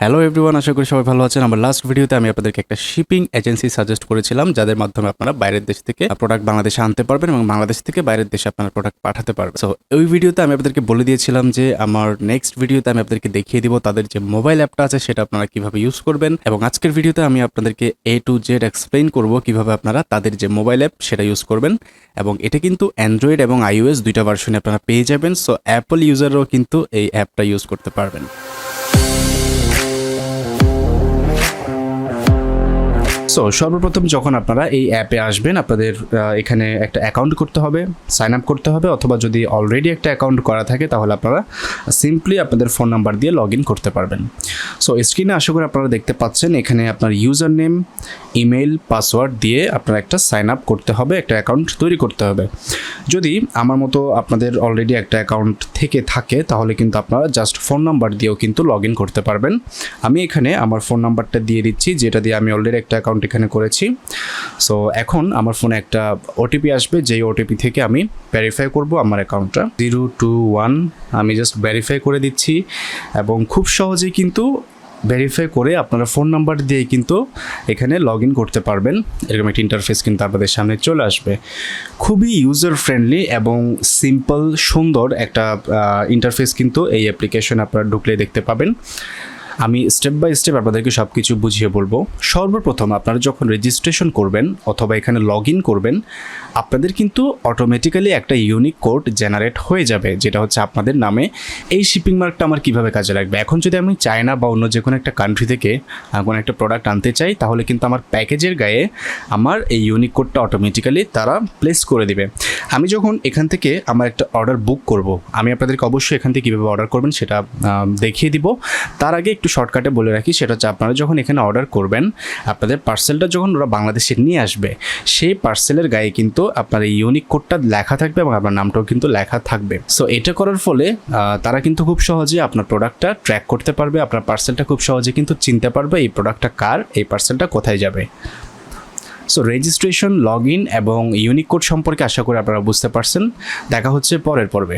Hello everyone, আশা করি সবাই ভালো আছেন। আমার লাস্ট ভিডিওতে আমি আপনাদেরকে একটা শিপিং এজেন্সি সাজেস্ট করেছিলাম, যাদের মাধ্যমে আপনারা বাইরের দেশ থেকে প্রোডাক্ট বাংলাদেশে আনতে পারবেন এবং বাংলাদেশ থেকে বাইরের দেশে আপনারা প্রোডাক্ট পাঠাতে পারবেন। সো ওই ভিডিওতে আমি আপনাদেরকে বলে দিয়েছিলাম যে আমার নেক্সট ভিডিওতে আমি আপনাদেরকে দেখিয়ে দিব তাদের যে মোবাইল অ্যাপটা আছে সেটা আপনারা কিভাবে ইউজ করবেন, এবং আজকের ভিডিওতে আমি আপনাদেরকে A to Z এক্সপ্লেইন করব কিভাবে আপনারা তাদের যে মোবাইল অ্যাপ সেটা ইউজ করবেন। এবং এটা কিন্তু অ্যান্ড্রয়েড এবং iOS দুইটা ভার্সনে আপনারা পেয়ে যাবেন। সো অ্যাপল ইউজাররাও কিন্তু এই অ্যাপটা ইউজ করতে পারবেন। সো সর্বপ্রথম যখন আপনারা এই অ্যাপে আসবেন, আপনাদের এখানে একটা অ্যাকাউন্ট করতে হবে, সাইন আপ করতে হবে, অথবা যদি অলরেডি একটা অ্যাকাউন্ট করা থাকে তাহলে আপনারা সিম্পলি আপনাদের ফোন নাম্বার দিয়ে লগ ইন করতে পারবেন। সো স্ক্রিনে আশা করি আপনারা দেখতে পাচ্ছেন এখানে আপনার ইউজার নেম, ইমেল, পাসওয়ার্ড দিয়ে আপনারা একটা সাইন আপ করতে হবে, একটা অ্যাকাউন্ট তৈরি করতে হবে। যদি আমার মতো আপনাদের অলরেডি একটা অ্যাকাউন্ট থেকে থাকে তাহলে কিন্তু আপনারা জাস্ট ফোন নাম্বার দিয়েও কিন্তু লগ ইন করতে পারবেন। আমি এখানে আমার ফোন নাম্বারটা দিয়ে দিচ্ছি, যেটা দিয়ে আমি অলরেডি একটা অ্যাকাউন্ট এখানে করেছি। সো এখন আমার ফোনে একটা ওটিপি আসবে, যেই ওটিপি থেকে আমি ভেরিফাই করব আমার অ্যাকাউন্টটা 021। আমি জাস্ট ভেরিফাই করে দিচ্ছি এবং খুব সহজেই কিন্তু ভেরিফাই করে আপনারা ফোন নাম্বার দিয়ে কিন্তু এখানে লগ ইন করতে পারবেন। এরকম একটা ইন্টারফেস কিন্তু আপনাদের সামনে চলে আসবে। খুবই ইউজার ফ্রেন্ডলি এবং সিম্পল সুন্দর একটা ইন্টারফেস কিন্তু এই অ্যাপ্লিকেশন আপনারা ঢুকলে দেখতে পাবেন। আমি স্টেপ বাই স্টেপ আপনাদেরকে সব কিছু বুঝিয়ে বলবো। সর্বপ্রথম আপনারা যখন রেজিস্ট্রেশন করবেন অথবা এখানে লগ ইন করবেন, আপনাদের কিন্তু অটোমেটিক্যালি একটা ইউনিক কোড জেনারেট হয়ে যাবে, যেটা হচ্ছে আপনাদের নামে। এই শিপিং মার্কটা আমার কীভাবে কাজে লাগবে, এখন যদি আমি চায়না বা অন্য যে কোনো একটা কান্ট্রি থেকে কোনো একটা প্রোডাক্ট আনতে চাই তাহলে কিন্তু আমার প্যাকেজের গায়ে আমার এই ইউনিক কোডটা অটোমেটিক্যালি তারা প্লেস করে দিবে। আমি যখন এখান থেকে আমার একটা অর্ডার বুক করব, আমি আপনাদেরকে অবশ্যই এখান থেকে কীভাবে অর্ডার করবেন সেটা দেখিয়ে দিব। তার আগে একটু শর্টকাটে বলে রাখি, সেটা হচ্ছে আপনারা যখন এখানে অর্ডার করবেন, আপনাদের পার্সেলটা যখন ওরা বাংলাদেশে নিয়ে আসবে, সেই পার্সেলের গায়ে কিন্তু আপনার এই ইউনিক কোডটা লেখা থাকবে এবং আপনার নামটাও কিন্তু লেখা থাকবে। সো এটা করার ফলে তারা কিন্তু খুব সহজে আপনার প্রোডাক্টটা ট্র্যাক করতে পারবে, আপনার পার্সেলটা খুব সহজে কিন্তু চিনতে পারবে এই প্রোডাক্টটা কার, এই পার্সেলটা কোথায় যাবে। সো রেজিস্ট্রেশন, লগ ইন এবং ইউনিক কোড সম্পর্কে আশা করি আপনারা বুঝতে পারছেন। দেখা হচ্ছে পরের পর্বে।